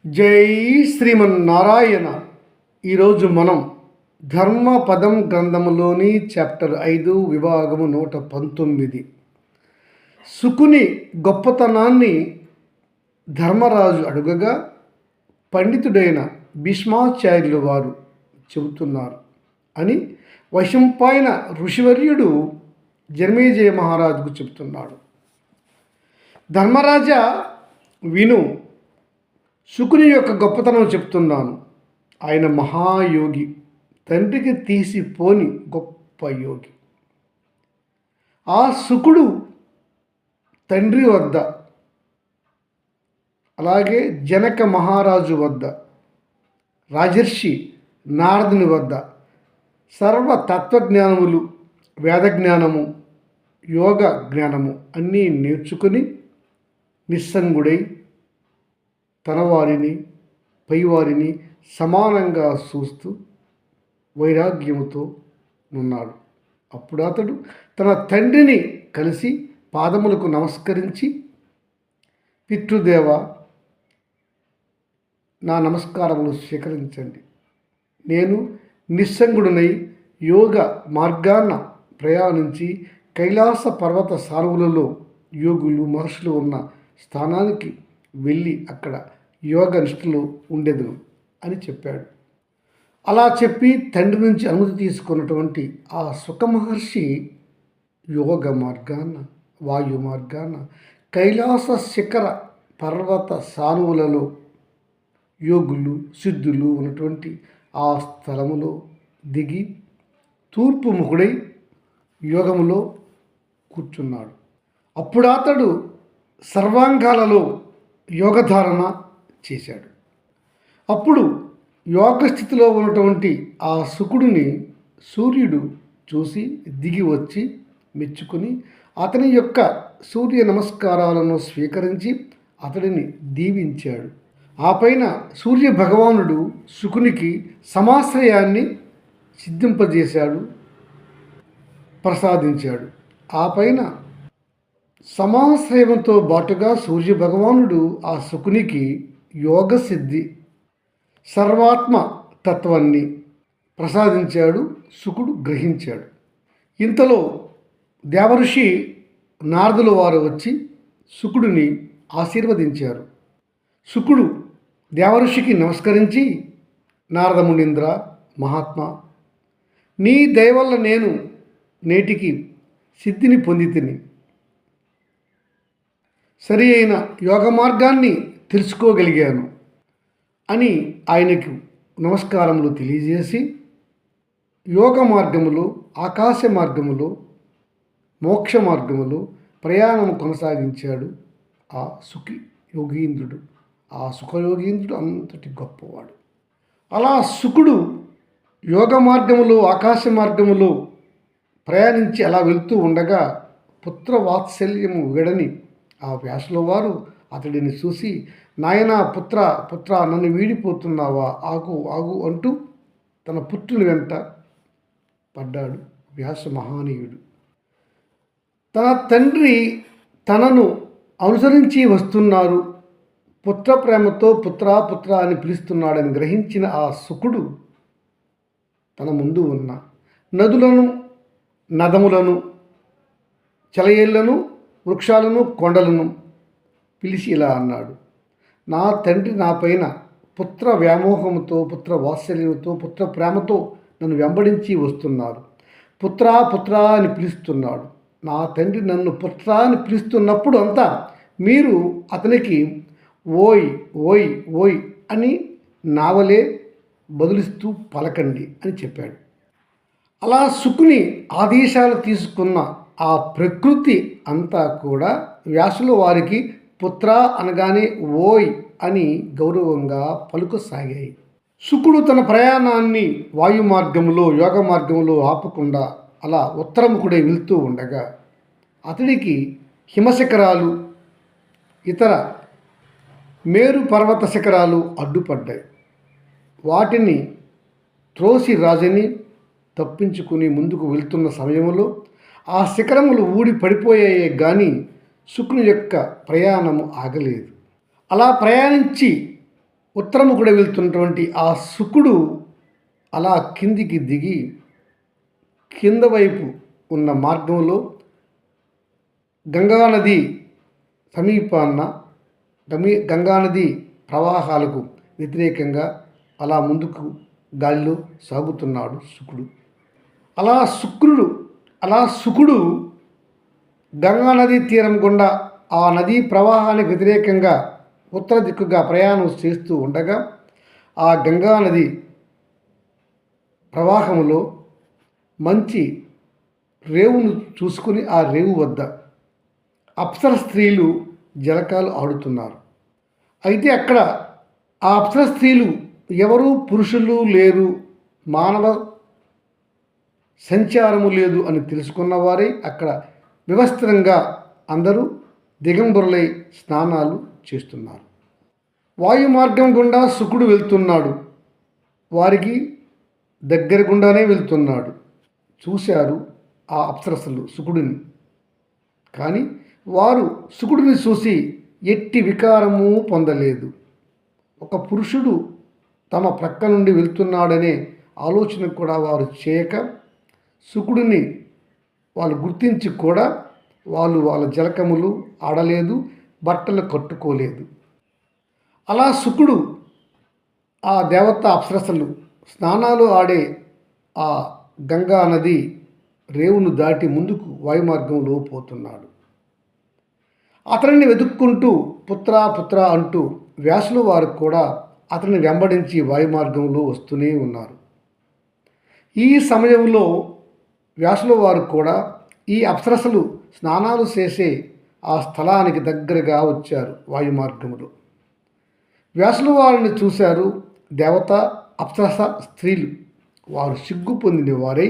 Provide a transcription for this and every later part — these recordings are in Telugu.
జై శ్రీమన్నారాయణ. ఈరోజు మనం ధర్మపదం గ్రంథములోని చాప్టర్ 5 విభాగము 119 శుకుని గొప్పతనాన్ని ధర్మరాజు అడుగగా పండితుడైన భీష్మాచార్యులు వారు చెబుతున్నారు అని వైశంపాయన ఋషివర్యుడు జనమేజయ మహారాజుకు చెబుతున్నాడు. ధర్మరాజా విను, శుకుని యొక్క గొప్పతనం చెప్తున్నాను. ఆయన మహాయోగి, తండ్రికి తీసిపోని గొప్ప యోగి. ఆ శుకుడు తండ్రి వద్ద, అలాగే జనక మహారాజు వద్ద, రాజర్షి నారదుని వద్ద సర్వ తత్వజ్ఞానములు, వేదజ్ఞానము, యోగ జ్ఞానము అన్నీ నేర్చుకుని నిస్సంగుడై తన వారిని పైవారిని సమానంగా చూస్తూ వైరాగ్యముతో ఉన్నాడు. అప్పుడు అతడు తన తండ్రిని కలిసి పాదములకు నమస్కరించి, పితృదేవ, నా నమస్కారములు స్వీకరించండి. నేను నిస్సంగుడునై యోగ మార్గాన ప్రయాణించి కైలాస పర్వత సానువులలో యోగులు మహర్షులు ఉన్న స్థానానికి వెళ్ళి అక్కడ యోగ నిష్ఠలో ఉండేదును అని చెప్పాడు. అలా చెప్పి తండ్రి నుంచి అనుమతి తీసుకున్నటువంటి ఆ సుఖ మహర్షి యోగ మార్గాన, వాయు మార్గాన కైలాస శిఖర పర్వత సానువులలో యోగులు సిద్ధులు ఉన్నటువంటి ఆ స్థలములో దిగి తూర్పు ముఖుడై యోగములో కూర్చున్నాడు. అప్పుడు అతడు సర్వాంగాలలో యోగధారణ చేశాడు. అప్పుడు యోగస్థితిలో ఉన్నటువంటి ఆ శుకుడిని సూర్యుడు చూసి దిగి వచ్చి మెచ్చుకుని అతని యొక్క సూర్య నమస్కారాలను స్వీకరించి అతడిని దీవించాడు. ఆ పైన సూర్య భగవానుడు శుకునికి సమాశ్రయాన్ని సిద్ధింపజేశాడు, ప్రసాదించాడు. ఆ పైన సమాశ్రయంతో బాటుగా సూర్య భగవానుడు ఆ శుకునికి యోగసిద్ధి, సర్వాత్మ తత్వాన్ని ప్రసాదించాడు. శుకుడు గ్రహించాడు. ఇంతలో దేవఋషి నారదుల వారు వచ్చి శుకుడిని ఆశీర్వదించారు. శుకుడు దేవఋషికి నమస్కరించి, నారదమునీంద్ర మహాత్మా, నీ దయ వల్ల నేను నేటికి సిద్ధిని పొందితిని, సరి అయిన యోగ మార్గాన్ని తెలుసుకోగలిగాను అని ఆయనకు నమస్కారములు తెలియజేసి యోగ మార్గములో, ఆకాశ మార్గములో, మోక్ష మార్గములో ప్రయాణం కొనసాగించాడు ఆ సుఖి యోగీంద్రుడు. ఆ సుఖయోగీంద్రుడు అంతటి గొప్పవాడు. అలా శుకుడు యోగ మార్గములో, ఆకాశ మార్గములో ప్రయాణించి అలా వెళ్తూ ఉండగా పుత్ర వాత్సల్యము విడని ఆ వ్యాసుల వారు అతడిని చూసి, నాయనా పుత్ర పుత్ర, నన్ను వీడిపోతున్నావా, ఆగు ఆగు అంటూ తన పుత్రుని వెంట పడ్డాడు వ్యాస మహానీయుడు. తన తండ్రి తనను అనుసరించి వస్తున్నారు, పుత్ర ప్రేమతో పుత్ర పుత్ర అని పిలుస్తున్నాడని గ్రహించిన ఆ శుకుడు తన ముందు ఉన్న నదులను, నదములను, చలయేళ్లను, వృక్షాలను, కొండలను పిలిచి ఇలా అన్నాడు, నా తండ్రి నా పైన పుత్ర వ్యామోహంతో, పుత్ర వాత్సల్యంతో, పుత్ర ప్రేమతో నన్ను వెంబడించి వస్తున్నారు. పుత్ర పుత్ర అని పిలుస్తున్నాడు. నా తండ్రి నన్ను పుత్ర అని పిలుస్తున్నప్పుడు అంతా మీరు అతనికి ఓయ్ ఓయ్ ఓయ్ అని నావలే బదులిస్తూ పలకండి అని చెప్పాడు. అలా శుకుని ఆదేశాలు తీసుకున్న ఆ ప్రకృతి అంతా కూడా వ్యాసుల వారికి పుత్ర అనగానే ఓయ్ అని గౌరవంగా పలుకసాగాయి. శుకుడు తన ప్రయాణాన్ని వాయు మార్గంలో, యోగ మార్గంలో ఆపకుండా అలా ఉత్తరముఖుడై వెళ్తూ ఉండగా అతడికి హిమశిఖరాలు, ఇతర మేరు పర్వత శిఖరాలు అడ్డుపడ్డాయి. వాటిని త్రోసి రాజని తప్పించుకుని ముందుకు వెళ్తున్న సమయంలో ఆ శిఖరములు ఊడి పడిపోయాయే కానీ శుకుని యొక్క ప్రయాణము ఆగలేదు. అలా ప్రయాణించి ఉత్తరముఖుడ వెళ్తున్నటువంటి ఆ శుకుడు అలా కిందికి దిగి కింద వైపు ఉన్న మార్గంలో గంగానది సమీపాన్న గంగానది ప్రవాహాలకు వ్యతిరేకంగా అలా ముందుకు గాలిలో సాగుతున్నాడు శుకుడు. అలా శుకుడు గంగానదీ తీరం గుండా ఆ నదీ ప్రవాహానికి వ్యతిరేకంగా ఉత్తర దిక్కుగా ప్రయాణం చేస్తూ ఉండగా ఆ గంగానది ప్రవాహంలో మంచి రేవును చూసుకుని ఆ రేవు వద్ద అప్సర స్త్రీలు జలకాలు ఆడుతున్నారు. అయితే అక్కడ ఆ అప్సర స్త్రీలు ఎవరు పురుషులు లేరు, మానవ సంచారము లేదు అని తెలుసుకున్న వారే అక్కడ వివస్త్రంగా అందరూ దిగంబరులై స్నానాలు చేస్తున్నారు. వాయు మార్గం గుండా శుకుడు వెళ్తున్నాడు. వారికి దగ్గర గుండానే వెళ్తున్నాడు. చూశారు ఆ అప్సరసలు శుకుడిని. కానీ వారు శుకుడిని చూసి ఎట్టి వికారము పొందలేదు. ఒక పురుషుడు తమ ప్రక్క నుండి వెళ్తున్నాడనే ఆలోచన కూడా వారు చేయక శుకుడిని వాళ్ళు గుర్తించి కూడా వాళ్ళ జలకములు ఆడలేదు, బట్టలు కట్టుకోలేదు. అలా శుకుడు ఆ దేవత అప్సరసలు స్నానాలు ఆడే ఆ గంగా నది రేవును దాటి ముందుకు వాయుమార్గంలో పోతున్నాడు. అతనిని వెతుక్కుంటూ పుత్ర పుత్ర అంటూ వ్యాసుల వారు కూడా అతన్ని వెంబడించి వాయుమార్గంలో వస్తూనే ఉన్నారు. ఈ సమయంలో వ్యాసుల వారు కూడా ఈ అప్సరసలు స్నానాలు చేసే ఆ స్థలానికి దగ్గరగా వచ్చారు. వాయుమార్గంలో వ్యాసుల వారిని చూశారు. దేవత అప్సరస స్త్రీలు వారు సిగ్గు పొందిన వారై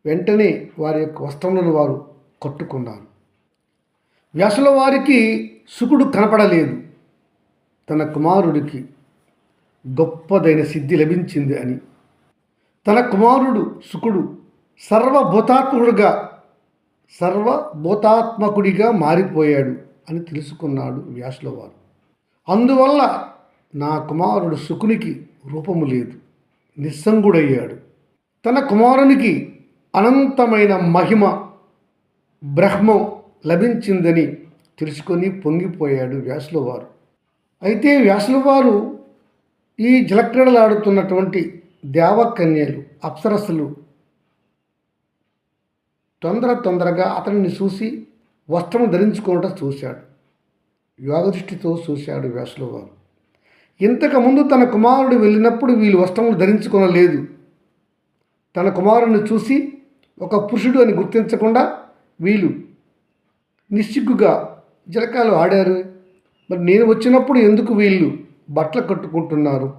వెంటనే వారి యొక్క వస్త్రములను వారు కట్టుకున్నారు. వ్యాసుల వారికి శుకుడు కనపడలేదు. తన కుమారుడికి గొప్పదైన సిద్ధి లభించింది అని, తన కుమారుడు శుకుడు సర్వభూతాత్మకుడిగా మారిపోయాడు అని తెలుసుకున్నాడు వ్యాసుల వారు. అందువల్ల నా కుమారుడు శుకునికి రూపము లేదు, నిస్సంగుడయ్యాడు. తన కుమారునికి అనంతమైన మహిమ బ్రహ్మం లభించిందని తెలుసుకొని పొంగిపోయాడు వ్యాసుల వారు. అయితే వ్యాసుల వారు ఈ జలక్రీడలాడుతున్నటువంటి దేవకన్యలు అప్సరస్సులు తొందరగా అతనిని చూసి వస్త్రం ధరించుకోవటం చూశాడు. యోగదృష్టితో చూశాడు వ్యాసుల వారు. ఇంతకుముందు తన కుమారుడు వెళ్ళినప్పుడు వీళ్ళు వస్త్రములు ధరించుకోనలేదు. తన కుమారుడిని చూసి ఒక పురుషుడు అని గుర్తించకుండా వీళ్ళు నిస్సిగ్గుగా జలకాలు ఆడారు. మరి నేను వచ్చినప్పుడు ఎందుకు వీళ్ళు బట్టలు కట్టుకుంటున్నారు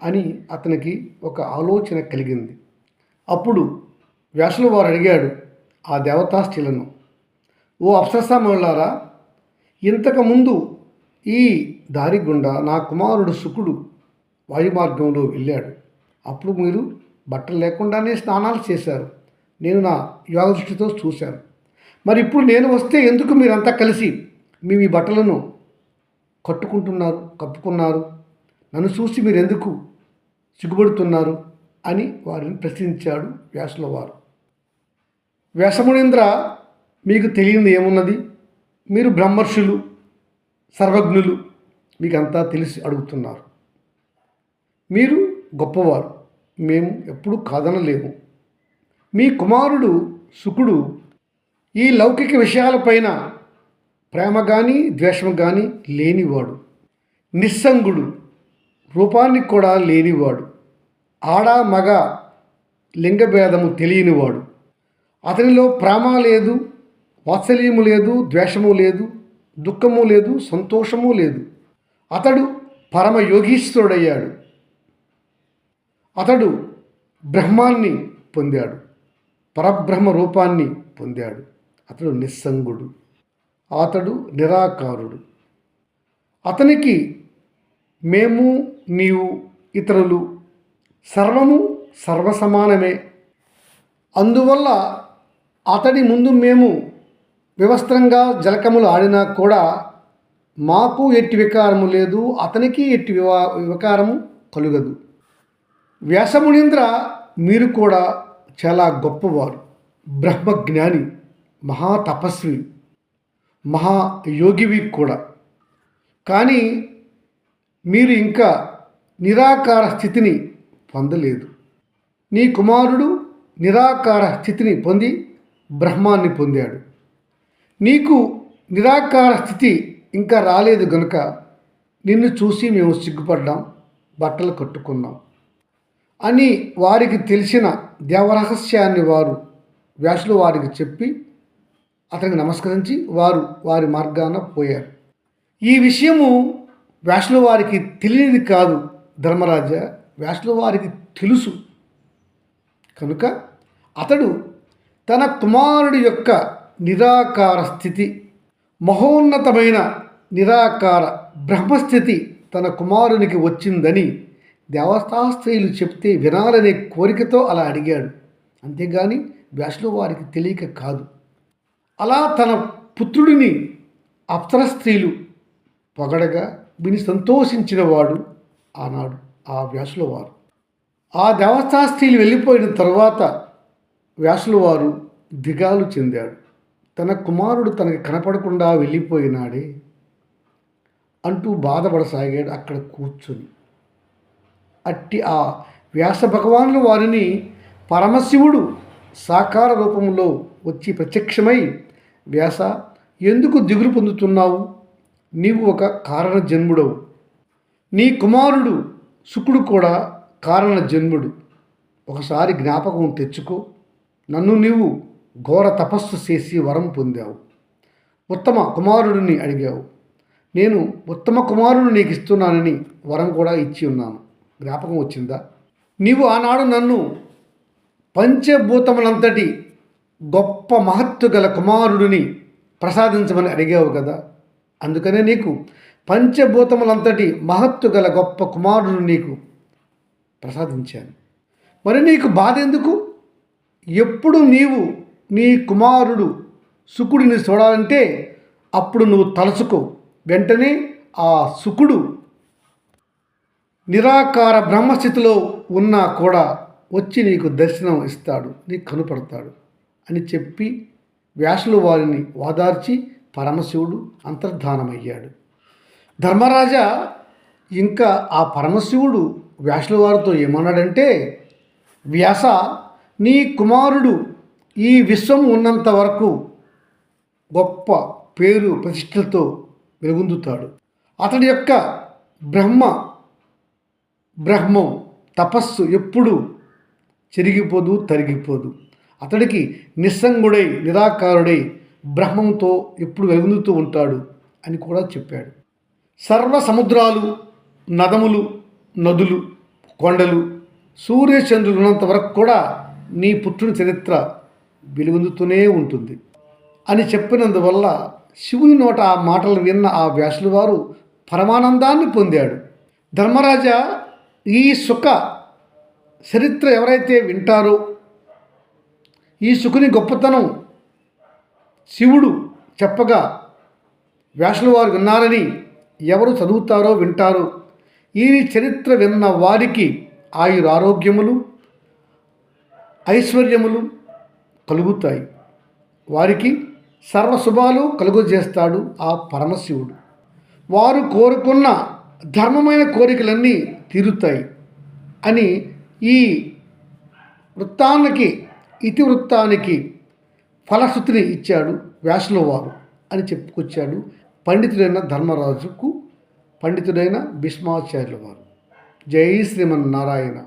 అని అతనికి ఒక ఆలోచన కలిగింది. అప్పుడు వ్యాసుల వారు అడిగాడు ఆ దేవతాస్త్రీలను, ఓ అప్సరసామణులారా, ఇంతకుముందు ఈ దారి గుండా నా కుమారుడు శుకుడు వాయుమార్గంలో వెళ్ళాడు. అప్పుడు మీరు బట్టలు లేకుండానే స్నానాలు చేశారు. నేను నా యోగ దృష్టితో చూశాను. మరి ఇప్పుడు నేను వస్తే ఎందుకు మీరంతా కలిసి మీ బట్టలను కప్పుకున్నారు? నన్ను చూసి మీరు ఎందుకు సిగ్గుపడుతున్నారు అని వారిని ప్రశ్నించాడు వ్యాసుల వారు. వ్యాసమునీంద్ర, మీకు తెలియనిది ఏమున్నది? మీరు బ్రహ్మర్షులు, సర్వజ్ఞులు, మీకంతా తెలిసి అడుగుతున్నారు. మీరు గొప్పవారు, మేము ఎప్పుడూ కాదనలేము. మీ కుమారుడు శుకుడు ఈ లౌకిక విషయాలపైన ప్రేమ కానీ ద్వేషం కానీ లేనివాడు, నిస్సంగుడు, రూపాన్ని కూడా లేనివాడు, ఆడ మగ లింగభేదము తెలియనివాడు. అతనిలో ప్రేమ లేదు, వాత్సల్యము లేదు, ద్వేషము లేదు, దుఃఖము లేదు, సంతోషము లేదు. అతడు పరమయోగీశ్వరుడయ్యాడు. అతడు బ్రహ్మాన్ని పొందాడు, పరబ్రహ్మ రూపాన్ని పొందాడు. అతడు నిస్సంగుడు, అతడు నిరాకారుడు. అతనికి మేము, నీవు, ఇతరులు సర్వము సర్వసమానమే. అందువల్ల అతడి ముందు మేము వివస్త్రంగా జలకములు ఆడినా కూడా మాకు ఎట్టి వికారము లేదు, అతనికి ఎట్టి వికారము కలుగదు. వ్యాసమునీంద్ర, మీరు కూడా చాలా గొప్పవారు, బ్రహ్మజ్ఞాని, మహాతపస్వి, మహాయోగివి కూడా. కానీ మీరు ఇంకా నిరాకార స్థితిని పొందలేదు. నీ కుమారుడు నిరాకార స్థితిని పొంది బ్రహ్మాన్ని పొందాడు. నీకు నిరాకార స్థితి ఇంకా రాలేదు గనుక నిన్ను చూసి మేము సిగ్గుపడ్డాం, బట్టలు కట్టుకున్నాం అని వారికి తెలిసిన దేవరహస్యాన్ని వారు వ్యాసులు వారికి చెప్పి అతనికి నమస్కరించి వారి మార్గాన పోయారు. ఈ విషయము వ్యాసుల వారికి తెలియనిది కాదు ధర్మరాజా, వ్యాసుల వారికి తెలుసు. కనుక అతడు తన కుమారుడి యొక్క నిరాకార స్థితి, మహోన్నతమైన నిరాకార బ్రహ్మస్థితి తన కుమారునికి వచ్చిందని దేవతాస్త్రీలు చెప్తే వినాలనే కోరికతో అలా అడిగాడు. అంతేగాని వ్యాసుల వారికి తెలియక కాదు. అలా తన పుత్రుడిని అప్సర స్త్రీలు పొగడగా విని సంతోషించిన వాడు ఆనాడు ఆ వ్యాసుల వారు. ఆ దేవతాస్త్రీలు వెళ్ళిపోయిన తర్వాత వ్యాసుల వారు దిగాలు చెందాడు. తన కుమారుడు తనకి కనపడకుండా వెళ్ళిపోయినాడే అంటూ బాధపడసాగాడు అక్కడ కూర్చొని. అట్టి ఆ వ్యాస భగవానుల వారిని పరమశివుడు సాకార రూపంలో వచ్చి ప్రత్యక్షమై, వ్యాస, ఎందుకు దిగులు పొందుతున్నావు? నీవు ఒక కారణ జన్ముడవు. నీ కుమారుడు శుకుడు కూడా కారణ జన్ముడు. ఒకసారి జ్ఞాపకం తెచ్చుకో. నన్ను నీవు ఘోర తపస్సు చేసి వరం పొందావు, ఉత్తమ కుమారుడిని అడిగావు. నేను ఉత్తమ కుమారుడు నీకు ఇస్తున్నానని వరం కూడా ఇచ్చి ఉన్నాను. జ్ఞాపకం వచ్చిందా? నీవు ఆనాడు నన్ను పంచభూతములంతటి గొప్ప మహత్తు గల కుమారుడిని ప్రసాదించమని అడిగావు కదా. అందుకనే నీకు పంచభూతములంతటి మహత్తు గల గొప్ప కుమారుడు నీకు ప్రసాదించాను. మరి నీకు బాధ ఎందుకు? ఎప్పుడు నీవు నీ కుమారుడు శుకుడిని చూడాలంటే అప్పుడు నువ్వు తలుచుకో. వెంటనే ఆ శుకుడు నిరాకార బ్రహ్మస్థితిలో ఉన్నా కూడా వచ్చి నీకు దర్శనం ఇస్తాడు, నీకు కనుపడతాడు అని చెప్పి వ్యాసులు వారిని వాదార్చి పరమశివుడు అంతర్ధానమయ్యాడు. ధర్మరాజా, ఇంకా ఆ పరమశివుడు వ్యాసుల వారితో ఏమన్నాడంటే, వ్యాస, నీ కుమారుడు ఈ విశ్వం ఉన్నంత వరకు గొప్ప పేరు ప్రతిష్టలతో వెలుగొందుతాడు. అతడి యొక్క బ్రహ్మం తపస్సు ఎప్పుడు చెరిగిపోదు, తరిగిపోదు. అతడికి నిస్సంగుడై నిరాకారుడై బ్రహ్మంతో ఎప్పుడు వెలుగొందుతూ ఉంటాడు అని కూడా చెప్పాడు. సర్వ సముద్రాలు, నదములు, నదులు, కొండలు, సూర్యచంద్రులు ఉన్నంత వరకు కూడా నీ పుత్రుని చరిత్ర వెలుగొందుతూనే ఉంటుంది అని చెప్పినందువల్ల శివుని నోట ఆ మాటలు విన్న ఆ వ్యాసుల వారు పరమానందాన్ని పొందాడు. ధర్మరాజా, ఈ సుఖ చరిత్ర ఎవరైతే వింటారో, ఈ సుఖుని గొప్పతనం శివుడు చెప్పగా వ్యాసుల వారు విన్నారని ఎవరు చదువుతారో వింటారో, ఈ చరిత్ర విన్న వారికి ఆయురారోగ్యములు, ఐశ్వర్యములు కలుగుతాయి. వారికి సర్వశుభాలు కలుగజేస్తాడు ఆ పరమశివుడు. వారు కోరుకున్న ధర్మమైన కోరికలన్నీ తీరుతాయి అని ఈ వృత్తానికి, ఇతివృత్తానికి ఫలశ్రుతిని ఇచ్చాడు వ్యాసుల వారు అని చెప్పుకొచ్చాడు పండితుడైన ధర్మరాజుకు పండితుడైన భీష్మాచార్యుల వారు. జై శ్రీమన్నారాయణ.